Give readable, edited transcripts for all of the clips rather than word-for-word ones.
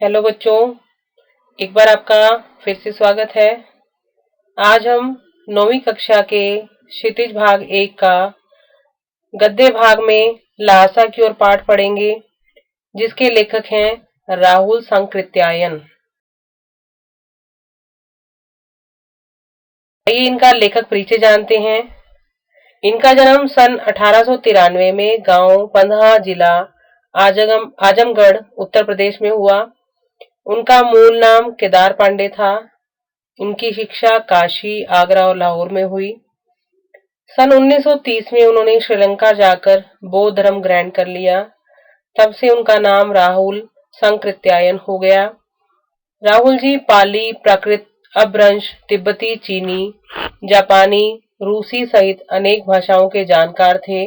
Hello बच्चों, एक बार आपका फिर से स्वागत है। आज हम 9वीं कक्षा के क्षितिज भाग 1 का गद्य भाग में लहासा की ओर पाठ पढ़ेंगे, जिसके लेखक हैं राहुल संकृत्यायन। आइए इनका लेखक परिचय जानते हैं। इनका जन्म सन 1893 में गांव पंधा, जिला आजमगढ़, उत्तर प्रदेश में हुआ। उनका मूल नाम केदार पांडे था। इनकी शिक्षा काशी, आगरा और लाहौर में हुई। सन 1930 में उन्होंने श्रीलंका जाकर बौद्ध धर्म ग्रहण कर लिया। तब से उनका नाम राहुल संकृत्यायन हो गया। राहुल जी पाली, प्राकृत, अपभ्रंश, तिब्बती, चीनी, जापानी, रूसी सहित अनेक भाषाओं के जानकार थे।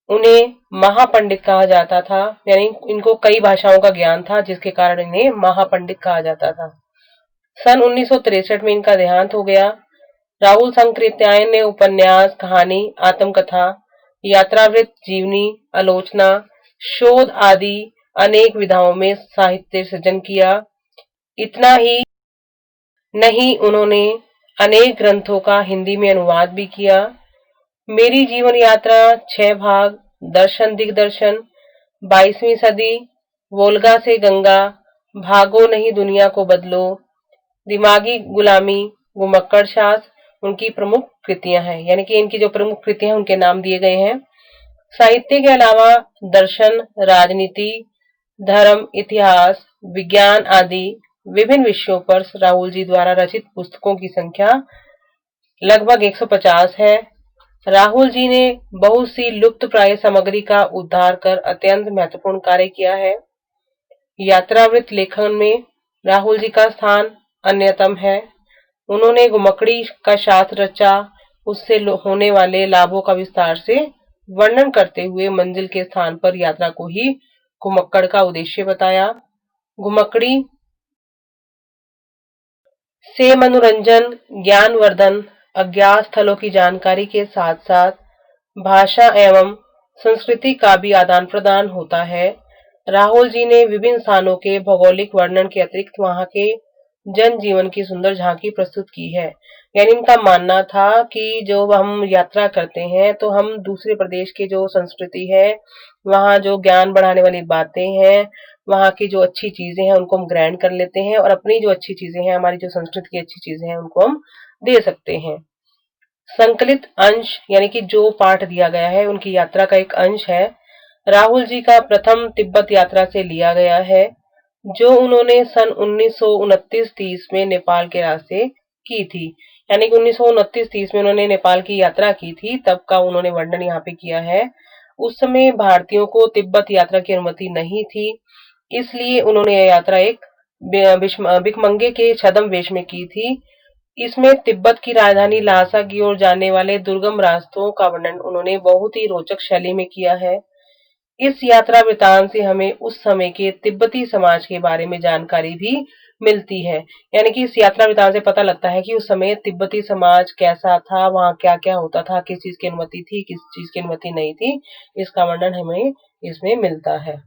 उन्हें महापंडित कहा जाता था, यानी इनको कई भाषाओं का ज्ञान था, जिसके कारण इन्हें महापंडित कहा जाता था। सन 1963 में इनका देहांत हो गया। राहुल संकृत्यायन ने उपन्यास, कहानी, आत्मकथा, यात्रावृत्त, जीवनी, आलोचना, शोध आदि अनेक विधाओं में साहित्य सृजन किया। इतना ही नहीं, उन्होंने अनेक ग्रंथों का हिंदी में अनुवाद भी किया। मेरी जीवन यात्रा, 6 भाग, दर्शन दिग्दर्शन, 22वीं सदी, वोल्गा से गंगा, भागो नहीं दुनिया को बदलो, दिमागी गुलामी, घुमक्कड़ शास्त्र उनकी प्रमुख कृतियां हैं, यानी कि इनकी जो प्रमुख कृतियां हैं उनके नाम दिए गए हैं। साहित्य के अलावा दर्शन, राजनीति, धर्म, इतिहास, विज्ञान आदि विभिन्न विषयों पर राहुल जी द्वारा रचित पुस्तकों की संख्या लगभग 150 है। राहुल जी ने बहुत सी लुप्त प्राय सामग्री का उद्धार कर अत्यंत महत्वपूर्ण कार्य किया है। यात्रावृत्त लेखन में राहुल जी का स्थान अन्यतम है। उन्होंने घुमक्कड़ी का शास्त्र रचा, उससे होने वाले लाभों का विस्तार से वर्णन करते हुए मंजिल के स्थान पर यात्रा को ही घुमक्कड़ का उद्देश्य बताया। घुमक्कड़ी से मनोरंजन, ज्ञानवर्धन, अज्ञात स्थलों की जानकारी के साथ साथ भाषा एवं संस्कृति का भी आदान प्रदान होता है। राहुल जी ने विभिन्न स्थानों के भौगोलिक वर्णन के अतिरिक्त वहां के जन जीवन की सुंदर झांकी प्रस्तुत की है। यानी इनका मानना था कि जो हम यात्रा करते हैं तो हम दूसरे प्रदेश की जो संस्कृति है, वहां जो ज्ञान बढ़ाने वाली बातें हैं, वहां की जो अच्छी चीजें हैं उनको हम ग्रहण कर लेते हैं, और अपनी जो अच्छी चीजें हैं, हमारी जो संस्कृति की अच्छी चीजें हैं उनको हम दे सकते हैं। संकलित अंश, यानी कि जो पाठ दिया गया है उनकी यात्रा का एक अंश है। राहुल जी का प्रथम तिब्बत यात्रा से लिया गया है, जो उन्होंने सन 1929-30 में नेपाल के रास्ते की थी। यानी कि 1929-30 में उन्होंने नेपाल की यात्रा की थी, तब का उन्होंने वर्णन यहाँ पे किया है। उस समय भारतीयों को तिब्बत यात्रा की अनुमति नहीं थी, इसलिए उन्होंने यह यात्रा एक भिखमंगे के छद्म वेश में की थी। इसमें तिब्बत की राजधानी लहासा की ओर जाने वाले दुर्गम रास्तों का वर्णन उन्होंने बहुत ही रोचक शैली में किया है। इस यात्रा वृतांत से हमें उस समय के तिब्बती समाज के बारे में जानकारी भी मिलती है। यानी कि इस यात्रा वृतांत से पता लगता है कि उस समय तिब्बती समाज कैसा था, वहां क्या क्या होता था, किस चीज की अनुमति थी, किस चीज की अनुमति नहीं थी, इसका वर्णन हमें इसमें मिलता है।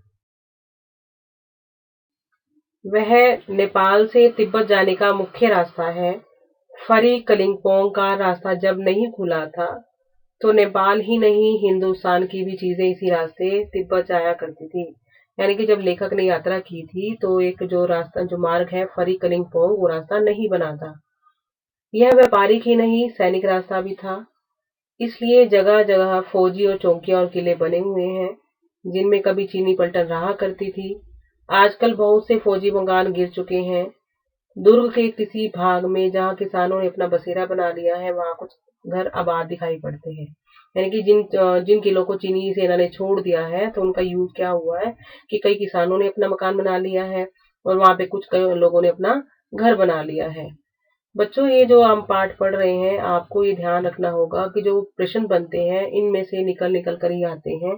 वह नेपाल से तिब्बत जाने का मुख्य रास्ता है। फरी कलिंगपोंग का रास्ता जब नहीं खुला था, तो नेपाल ही नहीं, हिंदुस्तान की भी चीजें इसी रास्ते तिब्बत जाया करती थी। यानी कि जब लेखक ने यात्रा की थी तो एक जो रास्ता, जो मार्ग है फरी कलिंगपोंग, वो रास्ता नहीं बना था। यह व्यापारिक ही नहीं, सैनिक रास्ता भी था। इसलिए जगह जगह फौजी और चौकियां और किले बने हुए हैं, जिनमें कभी चीनी पलटन रहा करती थी। आजकल बहुत से फौजी मकान गिर चुके हैं। दुर्ग के किसी भाग में जहां किसानों ने अपना बसेरा बना लिया है, वहां कुछ घर आबाद दिखाई पड़ते हैं। यानी कि जिन जिन किलों को चीनी सेना ने छोड़ दिया है, तो उनका यूज क्या हुआ है कि कई किसानों ने अपना मकान बना लिया है, और वहां पे कुछ कई लोगों ने अपना घर बना लिया है। बच्चों, ये जो हम पाठ पढ़ रहे हैं, आपको ये ध्यान रखना होगा कि जो प्रश्न बनते हैं इनमें से निकल निकल कर ही आते हैं।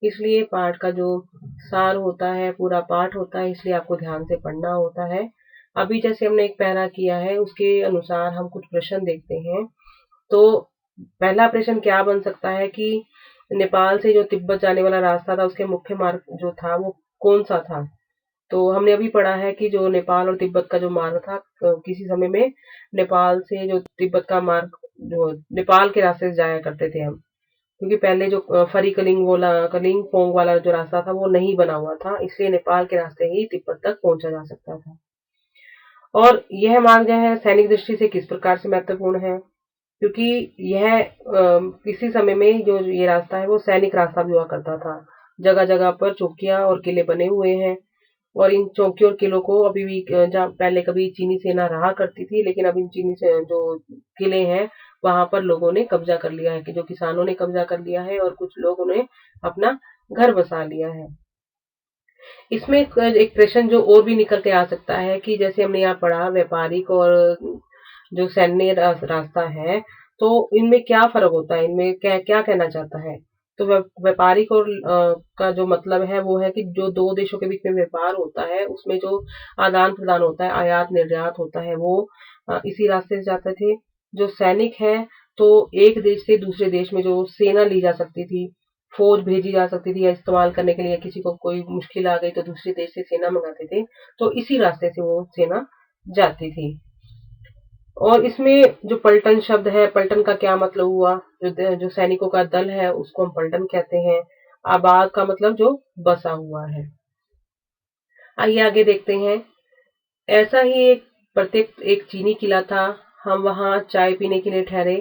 इसलिए पाठ का जो सार होता है, पूरा पाठ होता है, इसलिए आपको ध्यान से पढ़ना होता है। अभी जैसे हमने एक पैरा किया है, उसके अनुसार हम कुछ प्रश्न देखते हैं। तो पहला प्रश्न क्या बन सकता है कि नेपाल से जो तिब्बत जाने वाला रास्ता था, उसके मुख्य मार्ग जो था वो कौन सा था। तो हमने अभी पढ़ा है कि जो नेपाल और तिब्बत का जो मार्ग था, किसी समय में नेपाल से जो तिब्बत का मार्ग, जो नेपाल के रास्ते से जाया करते थे हम, क्योंकि पहले जो फरी कलिंग वाला कलिंग पोंग वाला जो रास्ता था वो नहीं बना हुआ था, इसलिए नेपाल के रास्ते ही तिब्बत तक पहुंचा जा सकता था। और यह मार्ग जो है सैनिक दृष्टि से किस प्रकार से महत्वपूर्ण है, क्योंकि यह किसी समय में जो ये रास्ता है वो सैनिक रास्ता भी हुआ करता था। जगह जगह पर चौकियां और किले बने हुए हैं, और इन चौकियों और किलों को अभी भी, जहाँ पहले कभी चीनी सेना रहा करती थी, लेकिन अब इन चीनी से जो किले हैं वहां पर लोगों ने कब्जा कर लिया है, कि जो किसानों ने कब्जा कर लिया है, और कुछ लोगों ने अपना घर बसा लिया है। इसमें एक प्रश्न जो और भी निकल के आ सकता है कि जैसे हमने यहाँ पढ़ा व्यापारिक और जो सैन्य रास्ता है, तो इनमें क्या फर्क होता है, इनमें क्या क्या कहना चाहता है। तो व्यापारिक और का जो मतलब है वो है कि जो दो देशों के बीच में व्यापार होता है उसमें जो आदान प्रदान होता है, आयात निर्यात होता है, वो इसी रास्ते से जाते थे। जो सैनिक है, तो एक देश से दूसरे देश में जो सेना ली जा सकती थी, फौज भेजी जा सकती थी या इस्तेमाल करने के लिए, किसी को कोई मुश्किल आ गई तो दूसरे देश से सेना मंगाते थे, तो इसी रास्ते से वो सेना जाती थी। और इसमें जो पलटन शब्द है, पलटन का क्या मतलब हुआ, जो सैनिकों का दल है उसको हम पलटन कहते हैं। आबाद का मतलब जो बसा हुआ है। आइए आगे देखते हैं। ऐसा ही एक प्रत्येक एक चीनी किला था। हम वहां चाय पीने के लिए ठहरे।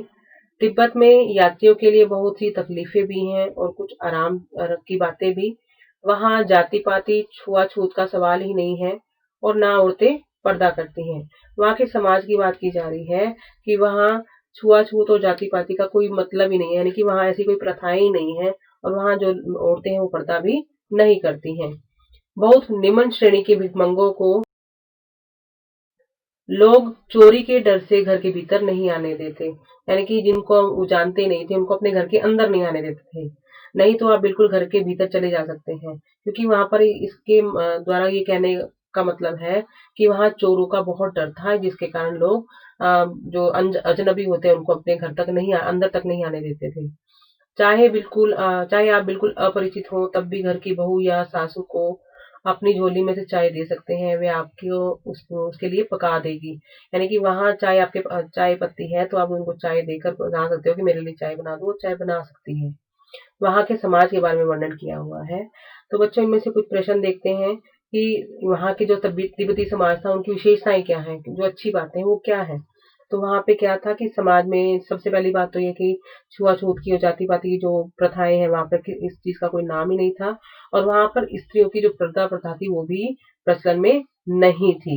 तिब्बत में यात्रियों के लिए बहुत सी तकलीफें भी हैं और कुछ आराम की बातें भी। वहां जाति पाति छुआछूत का सवाल ही नहीं है, और ना औरतें पर्दा करती हैं। वहां के समाज की बात की जा रही है कि वहां छुआछूत और जाति पाति का कोई मतलब ही नहीं है, यानी कि वहां ऐसी कोई प्रथाएं ही नहीं है, और वहां जो औरतें हैं वो पर्दा भी नहीं करती हैं। बहुत निम्न श्रेणी के भिखमंगों को लोग चोरी के डर से घर के भीतर नहीं आने देते, यानी कि जिनको वो जानते नहीं थे उनको अपने घर के अंदर नहीं आने देते थे। नहीं तो आप बिल्कुल घर के भीतर चले जा सकते हैं, क्योंकि वहां पर इसके द्वारा ये कहने का मतलब है कि वहां चोरों का बहुत डर था, जिसके कारण लोग जो अजनबी होते हैं उनको अपने घर तक नहीं, अंदर तक नहीं आने देते थे। चाहे आप बिल्कुल अपरिचित हो, तब भी घर की बहू या सासू को अपनी झोली में से चाय दे सकते हैं, वे आपको उसके लिए पका देगी। यानी कि वहां चाय आपके चाय पत्ती है तो आप उनको चाय देकर बता सकते हो कि मेरे लिए चाय बना दो, वो चाय बना सकती है। वहां के समाज के बारे में वर्णन किया हुआ है। तो बच्चों, इनमें से कुछ प्रश्न देखते हैं कि वहां के जो तिब्बती समाज था उनकी विशेषताएं क्या है, जो अच्छी बातें हैं वो क्या है। तो वहां पे क्या था कि समाज में सबसे पहली बात तो ये कि छुआछूत की और जाति पाति की जो प्रथाएं हैं वहां पर इस चीज का कोई नाम ही नहीं था, और वहां पर स्त्रियों की जो पर्दा प्रथा थी वो भी प्रचलन में नहीं थी।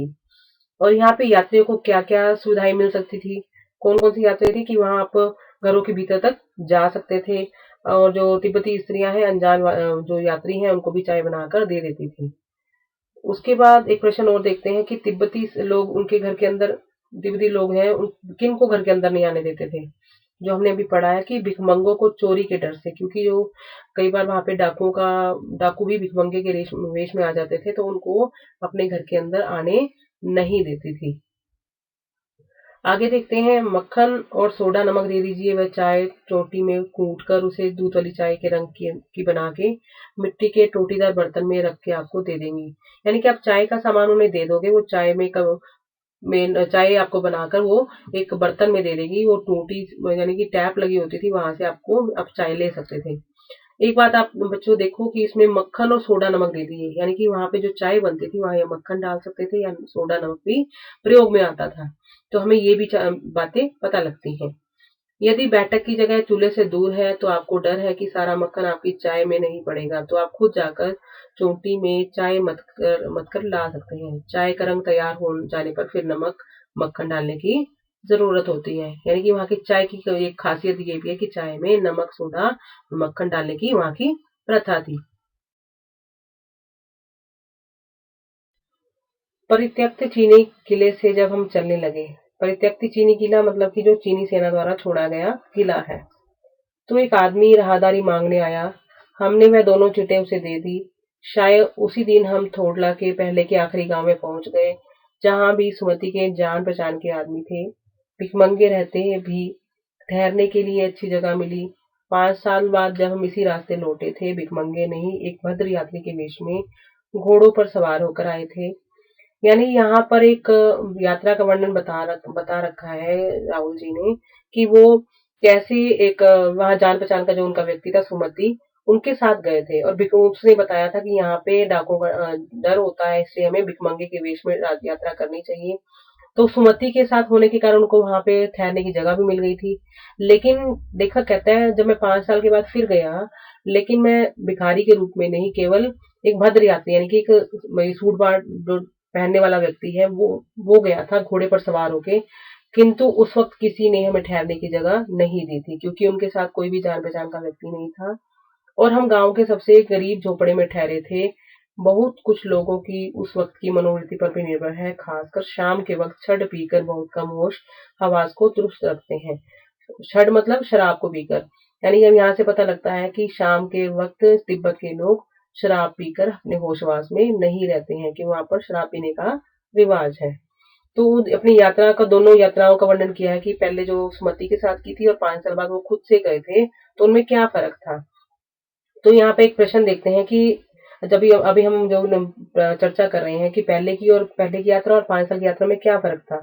और यहाँ पे यात्रियों को क्या क्या सुविधाएं मिल सकती थी, कौन कौन सी यात्रा थी कि वहां आप घरों के भीतर तक जा सकते थे, और जो तिब्बती स्त्रियां हैं अनजान जो यात्री हैं उनको भी चाय बनाकर दे देती थी। उसके बाद एक प्रश्न और देखते हैं कि तिब्बती लोग उनके घर के अंदर, तिब्बती लोग हैं किन को घर के अंदर नहीं आने देते थे। जो हमने अभी पढ़ा है कि भिखमंगों को चोरी के डर से, क्योंकि जो कई बार वहां पे डाकू भी भिखमंगे के वेश में आ जाते थे, तो उनको अपने घर के अंदर आने नहीं देती थी। आगे देखते हैं, मक्खन और सोडा नमक दे दीजिए, वह चाय टोटी में कूट कर उसे दूध वाली चाय के रंग की बना के मिट्टी के टोटीदार बर्तन में रख के आपको दे देंगी। यानी कि आप चाय का सामान उन्हें दे दोगे, वो चाय आपको बनाकर वो एक बर्तन में दे देगी। वो टोटी यानी कि टैप लगी होती थी, वहां से आपको आप चाय ले सकते थे। एक बात आप बच्चों देखो कि इसमें मक्खन और सोडा नमक दे दिए, यानी कि वहां पे जो चाय बनती थी वहां या मक्खन डाल सकते थे या सोडा नमक भी प्रयोग में आता था। तो हमें ये भी बातें पता लगती हैं। यदि बैठक की जगह चूल्हे से दूर है तो आपको डर है कि सारा मक्खन आपकी चाय में नहीं पड़ेगा, तो आप खुद जाकर चोटी में चाय मत कर ला सकते हैं। चाय का रंग तैयार हो जाने पर फिर नमक मक्खन डालने की जरूरत होती है। यानी कि वहां की चाय की एक खासियत ये भी है कि चाय में नमक सोडा और मक्खन डालने की वहां की प्रथा थी। परित्यक्त चीनी किले से जब हम चलने लगे। परित्यक्त चीनी किला मतलब कि जो चीनी सेना द्वारा छोड़ा गया किला है। तो एक आदमी राहदारी मांगने आया। हमने वह दोनों चिट्ठे उसे दे दी। शायद उसी दिन हम थोड़ला के पहले के आखिरी गांव में पहुंच गए, जहां भी सुमति के जान पहचान के आदमी थे। भिखमंगे रहते भी, ठहरने के लिए अच्छी जगह मिली। 5 साल बाद जब हम इसी रास्ते लौटे थे, भिखमंगे नहीं एक भद्र यात्री के वेश में घोड़ों पर सवार होकर आए थे। यानी यहाँ पर एक यात्रा का वर्णन बता रखा है राहुल जी ने कि वो कैसे एक वहाँ जान पहचान का जो उनका व्यक्ति था सुमति, उनके साथ गए थे और उसने बताया था कि यहाँ पे डाकुओं का डर होता है, इसलिए हमें भिखमंगे के वेश में यात्रा करनी चाहिए। तो सुमति के साथ होने के कारण उनको वहां पे ठहरने की जगह भी मिल गई थी। लेकिन लेखक कहता है जब मैं 5 साल के बाद फिर गया, लेकिन मैं भिखारी के रूप में नहीं, केवल एक भद्र यात्री यानी कि एक सूट बाट जो पहनने वाला व्यक्ति है वो गया था घोड़े पर सवार होके। किंतु उस वक्त किसी ने हमें ठहरने की जगह नहीं दी थी क्योंकि उनके साथ कोई भी जान पहचान का व्यक्ति नहीं था और हम गांव के सबसे गरीब झोपड़े में ठहरे थे। बहुत कुछ लोगों की उस वक्त की मनोवृत्ति पर भी निर्भर है, खासकर शाम के वक्त छड़ पीकर बहुत कम होश हवास को दुरुस्त रखते हैं। छड़ मतलब शराब को पीकर। यानी अब यहाँ से पता लगता है कि शाम के वक्त तिब्बत के लोग शराब पीकर अपने होशवास में नहीं रहते हैं, कि वहां पर शराब पीने का रिवाज है। तो अपनी यात्रा का दोनों यात्राओं का वर्णन किया है कि पहले जो सुमति के साथ की थी और 5 साल बाद वो खुद से गए थे, तो उनमें क्या फर्क था। तो यहाँ पे एक प्रश्न देखते हैं कि जब अभी हम जो चर्चा कर रहे हैं कि पहले की यात्रा और 5 साल की यात्रा में क्या फर्क था।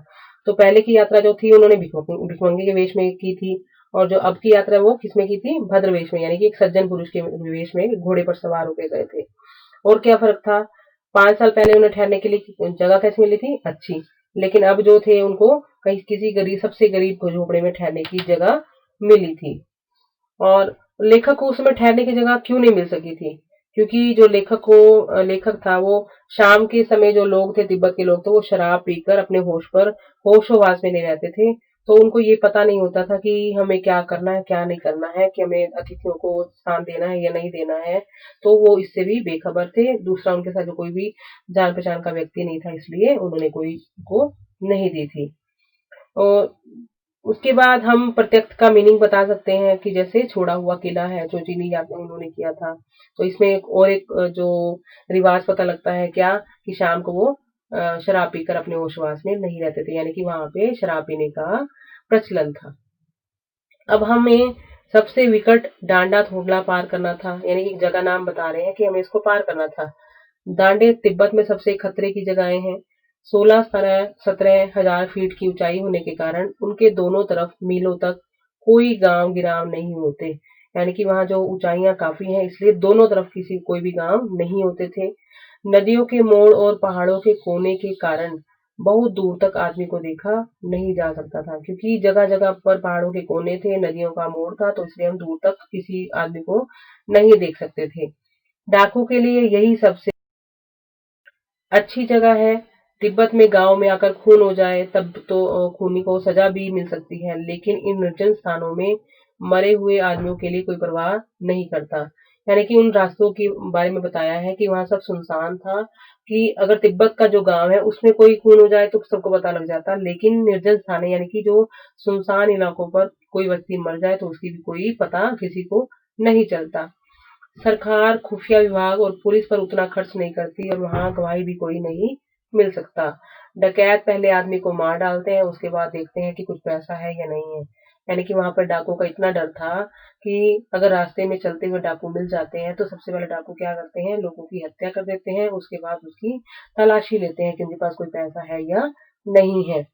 तो पहले की यात्रा जो थी उन्होंने भिखमंगे के वेश में की थी और जो अब की यात्रा वो किसमें की थी, भद्र वेश में, यानी कि एक सज्जन पुरुष के वेश में घोड़े पर सवार होकर गए थे। और क्या फर्क था, 5 साल पहले उन्हें ठहरने के लिए जगह कैसी मिली थी, अच्छी। लेकिन अब जो थे उनको कहीं किसी गरीब सबसे गरीब झोपड़े में ठहरने की जगह मिली थी। और लेखक को उस समय ठहरने की जगह क्यों नहीं मिल सकी थी, क्योंकि जो लेखक था वो शाम के समय जो लोग थे तिब्बत के लोग, तो वो शराब पीकर अपने होशोवास में नहीं रहते थे। तो उनको ये पता नहीं होता था कि हमें क्या करना है क्या नहीं करना है, कि हमें अतिथियों को स्थान देना है या नहीं देना है। तो वो इससे भी बेखबर थे। दूसरा उनके साथ जो कोई भी जान पहचान का व्यक्ति नहीं था, इसलिए उन्होंने कोई को नहीं दी थी। और उसके बाद हम प्रत्यक्ष का मीनिंग बता सकते हैं कि जैसे छोड़ा हुआ किला है जो चीनी यात्रा उन्होंने किया था। तो इसमें एक जो रिवाज पता लगता है क्या, कि शाम को वो शराब पीकर अपने होशवास में नहीं रहते थे, यानी कि वहां पे शराब पीने का प्रचलन था। अब हमें सबसे विकट डांडा थोडला पार करना था, यानी कि जगह नाम बता रहे हैं कि हमें इसको पार करना था। दांडे तिब्बत में सबसे खतरे की जगहें हैं। 16-17 हजार फीट की ऊंचाई होने के कारण उनके दोनों तरफ मीलों तक कोई गांव गिराव नहीं होते। यानी कि वहां जो ऊंचाइयां काफी हैं, इसलिए दोनों तरफ किसी कोई भी गांव नहीं होते थे। नदियों के मोड़ और पहाड़ों के कोने के कारण बहुत दूर तक आदमी को देखा नहीं जा सकता था, क्योंकि जगह जगह पर पहाड़ों के कोने थे, नदियों का मोड़ था, तो इसलिए हम दूर तक किसी आदमी को नहीं देख सकते थे। डाकू के लिए यही सबसे अच्छी जगह है। तिब्बत में गांव में आकर खून हो जाए तब तो खूनी को सजा भी मिल सकती है, लेकिन इन निर्जन स्थानों में मरे हुए आदमियों के लिए कोई परवाह नहीं करता। यानी कि उन रास्तों के बारे में बताया है कि वहां सब सुनसान था, कि अगर तिब्बत का जो गांव है उसमें कोई खून हो जाए तो सबको पता लग जाता, लेकिन निर्जन स्थान है, यानी कि जो सुनसान इलाकों पर कोई व्यक्ति मर जाए तो उसकी भी कोई पता किसी को नहीं चलता। सरकार, खुफिया विभाग और पुलिस पर उतना खर्च नहीं करती और वहां गवाही भी कोई नहीं मिल सकता। डकैत पहले आदमी को मार डालते हैं, उसके बाद देखते हैं कि कुछ पैसा है या नहीं है। यानी कि वहां पर डाकू का इतना डर था कि अगर रास्ते में चलते हुए डाकू मिल जाते हैं तो सबसे पहले डाकू क्या करते हैं, लोगों की हत्या कर देते हैं, उसके बाद उसकी तलाशी लेते हैं कि उनके पास कोई पैसा है या नहीं है।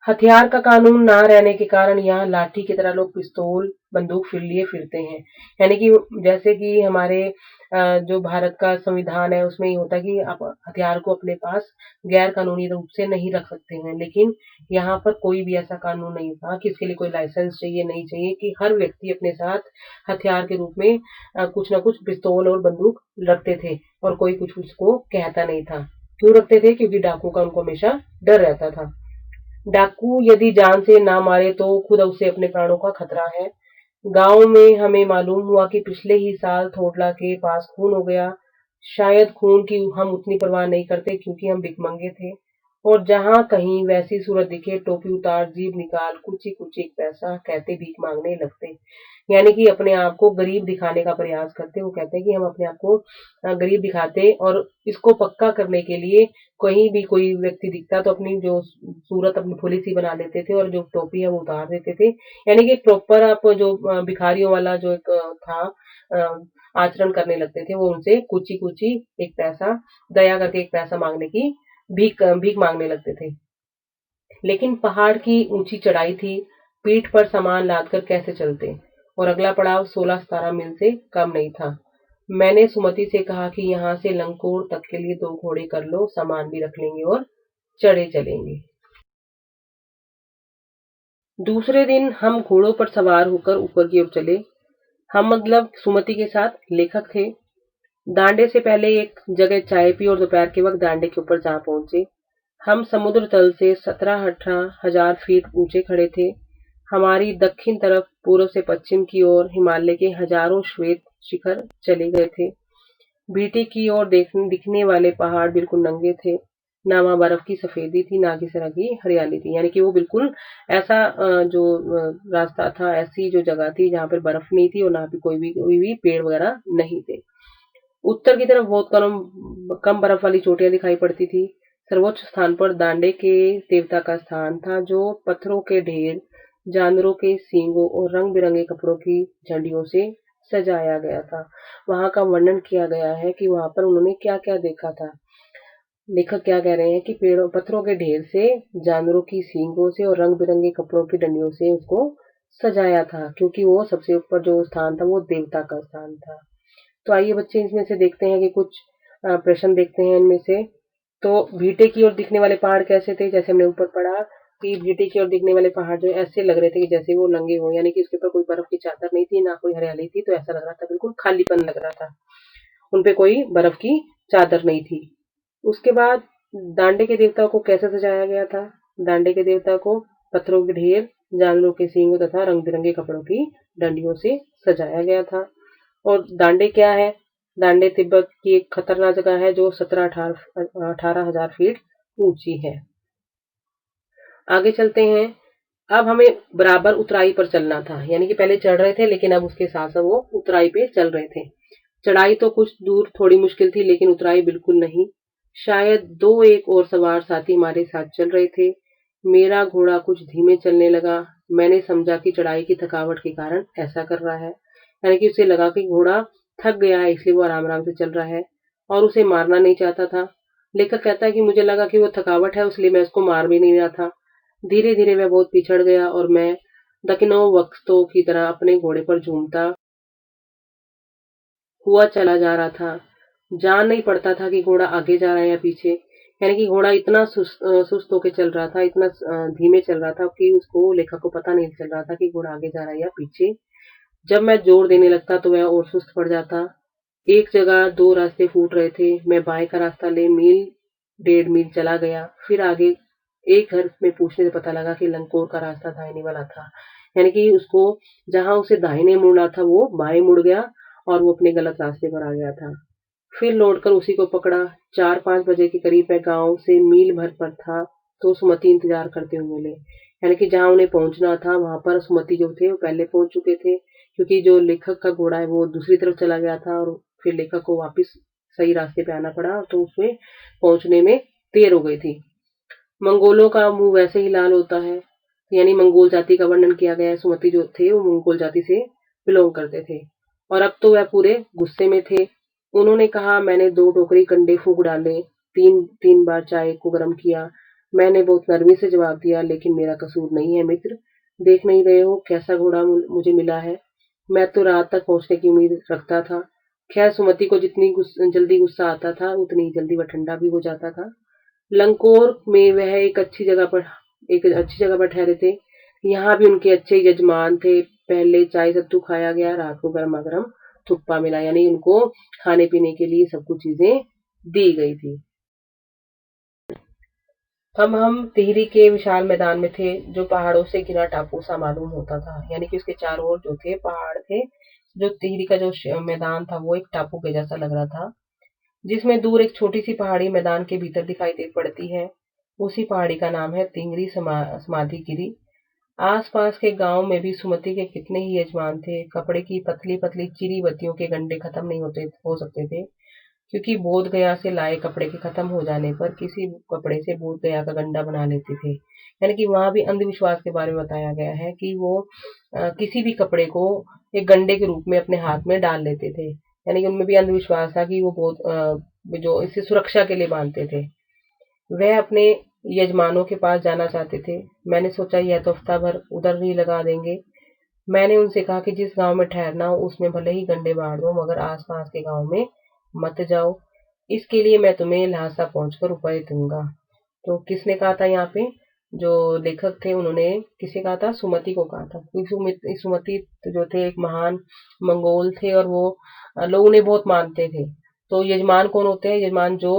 हथियार का कानून ना रहने के कारण यहाँ लाठी की तरह लोग पिस्तौल बंदूक फिर लिए फिरते हैं। यानी कि जैसे कि हमारे जो भारत का संविधान है उसमें ये होता है कि आप हथियार को अपने पास गैर कानूनी रूप से नहीं रख सकते हैं, लेकिन यहाँ पर कोई भी ऐसा कानून नहीं था कि इसके लिए कोई लाइसेंस चाहिए नहीं चाहिए, कि हर व्यक्ति अपने साथ हथियार के रूप में कुछ ना कुछ पिस्तौल और बंदूक रखते थे और कोई कुछ उसको कहता नहीं था। क्यों रखते थे, क्योंकि डाकू का उनको हमेशा डर रहता था। डाकू यदि जान से ना मारे तो खुद उसे अपने प्राणों का खतरा है। गांव में हमें मालूम हुआ कि पिछले ही साल थोडला के पास खून हो गया। शायद खून की हम उतनी परवाह नहीं करते क्योंकि हम भिखमंगे थे, और जहां कहीं वैसी सूरत दिखे टोपी उतार जीभ निकाल कुची कुची एक पैसा कहते भीख मांगने लगते। यानी कि अपने आप को गरीब दिखाने का प्रयास करते। वो कहते हैं कि हम अपने आप को गरीब दिखाते, और इसको पक्का करने के लिए कहीं भी कोई व्यक्ति दिखता तो अपनी जो सूरत अपनी भोली सी बना लेते थे और जो टोपी है वो उतार देते थे। यानी कि प्रॉपर आप जो भिखारियों वाला जो एक था आचरण करने लगते थे। वो उनसे कुची कुची एक पैसा, दया करके एक पैसा मांगने की भीख भीख मांगने लगते थे। लेकिन पहाड़ की ऊंची चढ़ाई थी, पीठ पर सामान लादकर कैसे चलते, और अगला पड़ाव 16-17 मील से कम नहीं था। मैंने सुमति से कहा कि यहाँ से लंकोर तक के लिए 2 घोड़े कर लो, सामान भी रख लेंगे और चढ़े चलेंगे। दूसरे दिन हम घोड़ों पर सवार होकर ऊपर की ओर चले। हम मतलब सुमति के साथ लेखक थे। दांडे से पहले एक जगह चाय पी और दोपहर के वक्त दांडे के ऊपर जा पहुंचे। हम समुद्र तल से 17-18 हजार फीट ऊंचे खड़े थे। हमारी दक्षिण तरफ पूर्व से पश्चिम की ओर हिमालय के हजारों श्वेत शिखर चले गए थे। बीटी की ओर दिखने वाले पहाड़ बिल्कुल नंगे थे। ना वहां बर्फ की सफेदी थी, ना किसी तरह की हरियाली थी। यानी कि वो बिल्कुल ऐसा जो रास्ता था, ऐसी जो जगह थी जहां पर बर्फ नहीं थी और ना भी कोई भी पेड़ वगैरह नहीं थे। उत्तर की तरफ बहुत कम बर्फ वाली चोटियां दिखाई पड़ती थी। सर्वोच्च स्थान पर दांडे के देवता का स्थान था, जो पत्थरों के ढेर, जानवरों के सींगों और रंग बिरंगे कपड़ों की झंडियों से सजाया गया था। वहां का वर्णन किया गया है कि वहां पर उन्होंने क्या क्या देखा था। लेखक क्या कह रहे हैं कि पेड़ों पत्थरों के ढेर से, जानवरों की सींगों से और रंग बिरंगे कपड़ों की डंडियों से उसको सजाया था, क्योंकि वो सबसे ऊपर जो स्थान था वो देवता का स्थान था। तो आइए बच्चे इसमें से देखते हैं कि कुछ प्रश्न देखते हैं इनमें से। तो भीटे की ओर दिखने वाले पहाड़ कैसे थे? जैसे हमने ऊपर पढ़ा कि भीटे की ओर दिखने वाले पहाड़ जो ऐसे लग रहे थे कि जैसे वो नंगे हो, यानी कि उसके ऊपर कोई बर्फ की चादर नहीं थी, ना कोई हरियाली थी, तो ऐसा लग रहा था बिल्कुल खालीपन लग रहा था। उनपे कोई बर्फ की चादर नहीं थी। उसके बाद दांडे के देवता को कैसे सजाया गया था? दांडे के देवता को पत्थरों के ढेर, जानवरों के सींगों तथा रंग बिरंगे कपड़ों की डंडियों से सजाया गया था। और दांडे क्या है? दांडे तिब्बत की एक खतरनाक जगह है जो 17-18 हजार फीट ऊंची है। आगे चलते हैं। अब हमें बराबर उतराई पर चलना था, यानी कि पहले चढ़ रहे थे लेकिन अब उसके साथ साथ वो उतराई पे चल रहे थे। चढ़ाई तो कुछ दूर थोड़ी मुश्किल थी, लेकिन उतराई बिल्कुल नहीं। शायद 2 एक और सवार साथी हमारे साथ चल रहे थे। मेरा घोड़ा कुछ धीमे चलने लगा। मैंने समझा कि चढ़ाई की थकावट के कारण ऐसा कर रहा है, यानी कि उसे लगा कि घोड़ा थक गया है, इसलिए वो आराम आराम से चल रहा है और उसे मारना नहीं चाहता था। लेखक कहता है कि मुझे लगा कि वो थकावट है, इसलिए मैं उसको मार भी नहीं रहा था। धीरे धीरे मैं बहुत पिछड़ गया और मैं दकिनो वक्स्तों की तरह अपने घोड़े पर झूमता हुआ चला जा रहा था। जान नहीं पड़ता था कि घोड़ा आगे जा रहा है या पीछे। यानी कि घोड़ा इतना सुस्त होके चल रहा था, इतना धीमे चल रहा था कि उसको लेखक को पता नहीं चल रहा था कि घोड़ा आगे जा रहा है या पीछे। जब मैं जोर देने लगता तो वह और सुस्त पड़ जाता। एक जगह 2 रास्ते फूट रहे थे। मैं बाएं का रास्ता ले मील 1.5 मील चला गया। फिर आगे एक घर में पूछने से पता लगा कि लंकोर का रास्ता दाहिने वाला था। यानी कि उसको जहां उसे दाहिने मुड़ना था वो बाएं मुड़ गया और वो अपने गलत रास्ते पर आ गया था। फिर लौटकर उसी को पकड़ा। 4-5 बजे के करीब मैं गांव से मील भर पर था तो सुमति इंतजार करते हुए मिले। यानी कि जहां उन्हें पहुंचना था वहां पर सुमति जो थे वो पहले पहुंच चुके थे, क्योंकि जो लेखक का घोड़ा है वो दूसरी तरफ चला गया था और फिर लेखक को वापस सही रास्ते पे आना पड़ा, तो उसमें पहुंचने में देर हो गई थी। मंगोलों का मुंह वैसे ही लाल होता है, यानी मंगोल जाति का वर्णन किया गया है। सुमति जो थे वो मंगोल जाति से बिलोंग करते थे और अब तो वह पूरे गुस्से में थे। उन्होंने कहा, मैंने 2 टोकरी कंडे फूंक डाले, 3-3 बार चाय को गर्म किया। मैंने बहुत नरमी से जवाब दिया, लेकिन मेरा कसूर नहीं है मित्र। देख नहीं रहे हो कैसा घोड़ा मुझे मिला है? मैं तो रात तक पहुंचने की उम्मीद रखता था। खैर सुमति को जितनी जल्दी गुस्सा आता था उतनी ही जल्दी वह ठंडा भी हो जाता था। लंकोर में वह एक अच्छी जगह पर ठहरे थे। यहाँ भी उनके अच्छे यजमान थे। पहले चाय सत्तू खाया गया, रात को गर्मा गर्म थुप्पा मिला, यानी उनको खाने पीने के लिए सब कुछ चीजें दी गई थी। हम टिहरी के विशाल मैदान में थे, जो पहाड़ों से घिरा टापू सा मालूम होता था। यानी कि उसके चारों ओर जो थे पहाड़ थे। जो टिहरी का जो मैदान था वो एक टापू के जैसा लग रहा था, जिसमें दूर एक छोटी सी पहाड़ी मैदान के भीतर दिखाई दे पड़ती है। उसी पहाड़ी का नाम है तिंगरी समाधि गिरी। आसपास के गांव में भी सुमति के कितने ही यजमान थे। कपड़े की पतली पतली चिरी बत्तियों के गंडे खत्म नहीं हो सकते थे, क्योंकि बोध गया से लाए कपड़े के खत्म हो जाने पर किसी कपड़े से बोध गया का गंडा बना लेते थे। यानी कि वहां भी अंधविश्वास के बारे में बताया गया है कि वो किसी भी कपड़े को एक गंडे के रूप में अपने हाथ में डाल लेते थे। यानी कि उनमें भी अंधविश्वास था कि वो बहुत जो इससे सुरक्षा के लिए बांधते थे। वह अपने यजमानों के पास जाना चाहते थे। मैंने सोचा यह तो हफ्ता भर उधर ही लगा देंगे। मैंने उनसे कहा कि जिस गांव में ठहरना हो उसमें भले ही गंडे बांट दो, मगर आसपास के गांव में मत जाओ। इसके लिए मैं तुम्हें लहासा पहुंचकर रुपए दूंगा। तो किसने कहा था यहाँ पे? जो लेखक थे उन्होंने किसे कहा था? सुमति को कहा था, क्योंकि सुमति जो थे एक महान मंगोल थे और वो लोग उन्हें बहुत मानते थे। तो यजमान कौन होते हैं? यजमान जो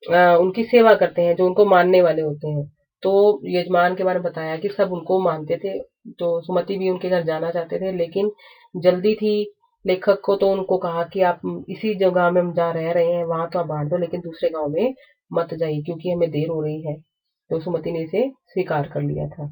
उनकी सेवा करते हैं, जो उनको मानने वाले होते हैं। तो यजमान के बारे में बताया कि सब उनको मानते थे। तो सुमति भी उनके घर जाना चाहते थे, लेकिन जल्दी थी लेखक को। तो उनको कहा कि आप इसी जगह में हम जहाँ रह रहे हैं वहां तो आप बांट दो, लेकिन दूसरे गांव में मत जाइए क्योंकि हमें देर हो रही है। तो सुमति ने इसे स्वीकार कर लिया था।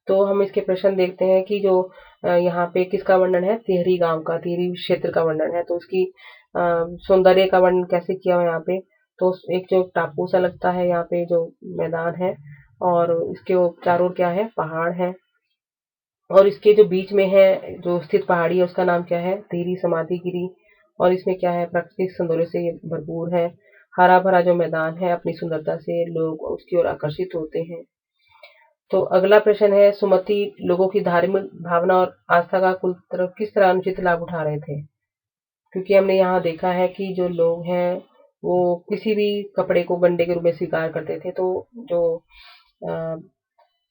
तो हम इसके प्रश्न देखते हैं कि जो यहाँ पे किसका वर्णन है? तिहरी गांव का, तिहरी क्षेत्र का वर्णन है। तो उसकी सौंदर्य का वर्णन कैसे किया हुआ है यहाँ पे? तो एक जो टापू सा लगता है यहाँ पे जो मैदान है, और इसके चारों ओर क्या है? पहाड़ है। और इसके जो बीच में है जो स्थित पहाड़ी है उसका नाम क्या है? टिहरी समाधि गिरी। और इसमें क्या है? प्राकृतिक सौंदर्य से ये भरपूर है। हरा भरा जो मैदान है, अपनी सुंदरता से लोग उसकी ओर आकर्षित होते हैं। तो अगला प्रश्न है, सुमति लोगों की धार्मिक भावना और आस्था का किस तरह अनुचित लाभ उठा रहे थे? क्योंकि हमने यहाँ देखा है कि जो लोग हैं वो किसी भी कपड़े को गंडे के रूप में स्वीकार करते थे। तो जो अ,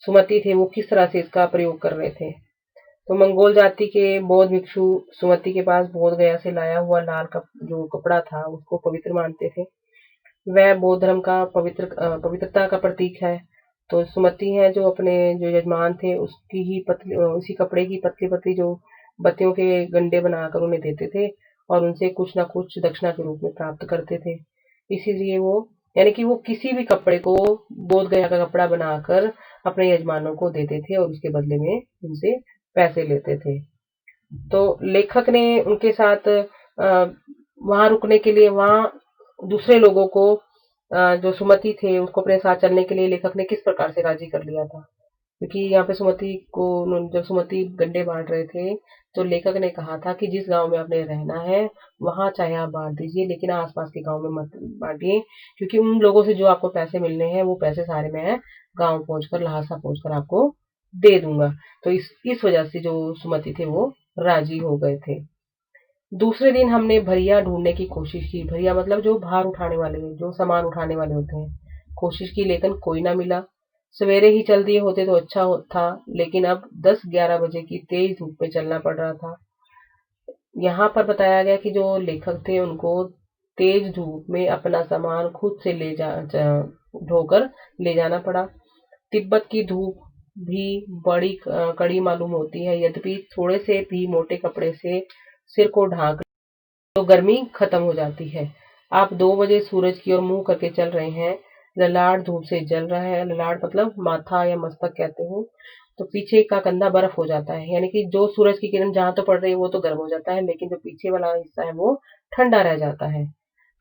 सुमति थे वो किस तरह से इसका प्रयोग कर रहे थे? तो मंगोल जाति के बौद्ध भिक्षु सुमति के पास बोध गया से लाया हुआ लाल जो कपड़ा था उसको पवित्र मानते थे। वह बौद्ध धर्म का पवित्रता का प्रतीक है। तो सुमति है जो अपने जो यजमान थे उसकी ही पतली उसी कपड़े की पतली पतली जो बत्तियों के गंडे बनाकर उन्हें देते थे, और उनसे कुछ ना कुछ दक्षिणा के रूप में प्राप्त करते थे। इसीलिए वो, यानी कि वो किसी भी कपड़े को बोध गया का कपड़ा बनाकर अपने यजमानों को देते थे और उसके बदले में उनसे पैसे लेते थे। तो लेखक ने उनके साथ वहां रुकने के लिए, वहां दूसरे लोगों को जो सुमति थे उसको अपने साथ चलने के लिए लेखक ने किस प्रकार से राजी कर लिया था? क्योंकि यहाँ पे सुमति को जब सुमति गंडे बांट रहे थे तो लेखक ने कहा था कि जिस गांव में आपने रहना है वहां चाहे आप बांट दीजिए, लेकिन आसपास के गांव में मत बांटिए, क्योंकि उन लोगों से जो आपको पैसे मिलने हैं वो पैसे सारे मैं गांव पहुंचकर, लहासा पहुंचकर आपको दे दूंगा। तो इस वजह से जो सुमति थे वो राजी हो गए थे। दूसरे दिन हमने भरिया ढूंढने की कोशिश की। भरिया मतलब जो भार उठाने वाले, जो सामान उठाने वाले होते हैं। कोशिश की लेकिन कोई ना मिला। सवेरे ही चल दिए होते तो अच्छा था, लेकिन अब 10-11 बजे की तेज धूप में चलना पड़ रहा था। यहाँ पर बताया गया कि जो लेखक थे उनको तेज धूप में अपना सामान खुद से ढोकर ले जाना पड़ा। तिब्बत की धूप भी बड़ी कड़ी मालूम होती है, यद्यपि थोड़े से भी मोटे कपड़े से सिर को ढांक तो गर्मी खत्म हो जाती है। आप 2 बजे सूरज की ओर मुंह करके चल रहे हैं। ललाट धूप से जल रहा है। ललाट मतलब माथा या मस्तक कहते हो। तो पीछे का कंधा बर्फ हो जाता है, यानी कि जो सूरज की किरण जहां तो पड़ रही है वो तो गर्म हो जाता है, लेकिन जो पीछे वाला हिस्सा है वो ठंडा रह जाता है।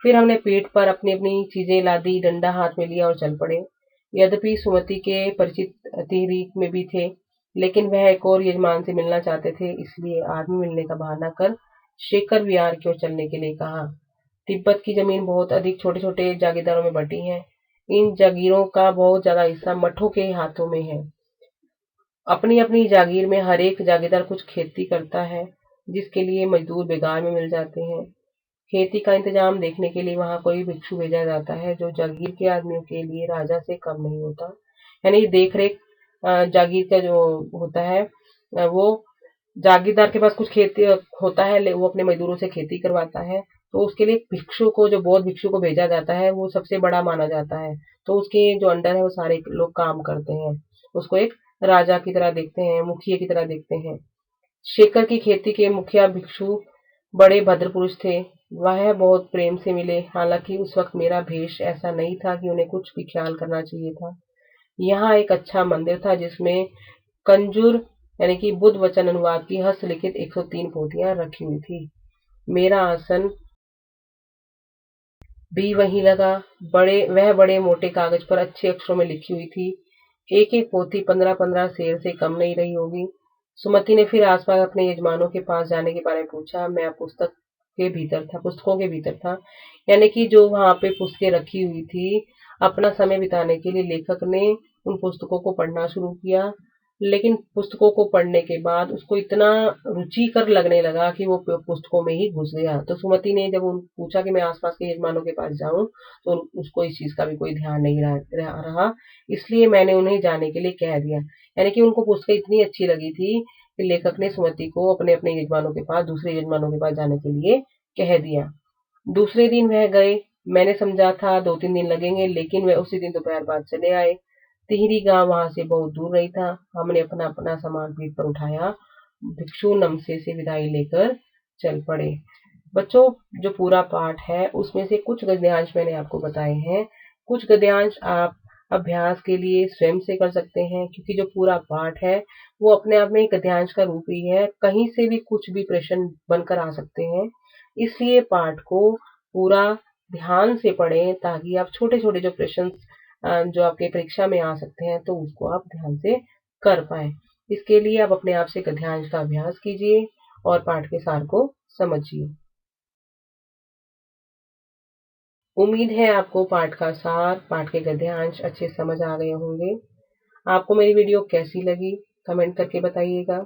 फिर हमने पीठ पर अपनी अपनी चीजें लादी, डंडा हाथ में लिया और चल पड़े। यद्यपि सुमति के परिचित तिहरी में भी थे, लेकिन वह एक और यजमान से मिलना चाहते थे, इसलिए आदमी मिलने का बहाना कर शेखर विहार की ओर चलने के लिए कहा। तिब्बत की जमीन बहुत अधिक छोटे छोटे जागीरदारों में बटी है। इन जागीरों का बहुत ज्यादा हिस्सा मठों के हाथों में है। अपनी अपनी जागीर में हर एक जागीरदार कुछ खेती करता है, जिसके लिए मजदूर बेगार में मिल जाते हैं। खेती का इंतजाम देखने के लिए वहां कोई भिक्षु भेजा जाता है, जो जागीर के आदमियों के लिए राजा से कम नहीं होता। यानी देख रेख जागीर का जो होता है वो जागीरदार के पास कुछ खेती होता है, वो अपने मजदूरों से खेती करवाता है। तो उसके लिए भिक्षु को, जो बौद्ध भिक्षु को भेजा जाता है, वो सबसे बड़ा माना जाता है। तो उसके जो अंडर है वो सारे लोग काम करते हैं। उसको एक राजा की तरह देखते हैं, मुखिया की तरह देखते हैं। शेखर की खेती के मुखिया भिक्षु बड़े भद्र पुरुष थे। वह बहुत प्रेम से मिले, हालांकि उस वक्त मेरा भेष ऐसा नहीं था कि उन्हें कुछ भी ख्याल करना चाहिए था। यहाँ एक अच्छा मंदिर था जिसमें कंजूर यानी कि बुद्ध वचन अनुवाद की हस्तलिखित 103 पोथियां रखी हुई थी। मेरा आसन भी वहीं लगा। बड़े मोटे कागज पर अच्छे अक्षरों में लिखी हुई थी। एक एक पोथी 15-15 शेर से कम नहीं रही होगी। सुमति ने फिर आसपास अपने यजमानों के पास जाने के बारे में पूछा। मैं पुस्तकों के भीतर था, यानी कि जो वहां पे पुस्तकें रखी हुई थी। अपना समय बिताने के लिए लेखक ने उन पुस्तकों को पढ़ना शुरू किया, लेकिन पुस्तकों को पढ़ने के बाद उसको इतना रुचिकर लगने लगा कि वो पुस्तकों में ही घुस गया। तो सुमति ने जब पूछा कि मैं आसपास के यजमानों के पास जाऊं, तो उसको इस चीज का भी कोई ध्यान नहीं रहा, इसलिए मैंने उन्हें जाने के लिए कह दिया। यानी कि उनको पुस्तकें इतनी अच्छी लगी थी कि लेखक ने सुमति को अपने अपने यजमानों के पास, दूसरे यजमानों के पास जाने के लिए कह दिया। दूसरे दिन वह गए। मैंने समझा था 2-3 दिन लगेंगे, लेकिन वह उसी दिन दोपहर बाद चले आए। तिहरी गांव वहां से बहुत दूर नहीं था। हमने अपना अपना सामान पीठ पर उठाया, भिक्षु नमसे से विदाई लेकर चल पड़े। बच्चों, जो पूरा पाठ है उसमें से कुछ गद्यांश मैंने आपको बताए हैं। कुछ गद्यांश आप अभ्यास के लिए स्वयं से कर सकते हैं, क्योंकि जो पूरा पाठ है वो अपने आप में एक गद्यांश का रूप ही है। कहीं से भी कुछ भी प्रश्न बनकर आ सकते हैं, इसलिए पाठ को पूरा ध्यान से पढ़ें, ताकि आप छोटे छोटे जो प्रश्न जो आपके परीक्षा में आ सकते हैं, तो उसको आप ध्यान से कर पाए। इसके लिए आप अपने आप से गद्यांश का अभ्यास कीजिए और पाठ के सार को समझिए। उम्मीद है आपको पाठ का सार, पाठ के गद्यांश अच्छे समझ आ गए होंगे। आपको मेरी वीडियो कैसी लगी कमेंट करके बताइएगा।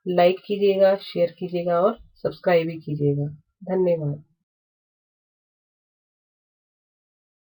लाइक कीजिएगा, शेयर कीजिएगा और सब्सक्राइब भी कीजिएगा। धन्यवाद।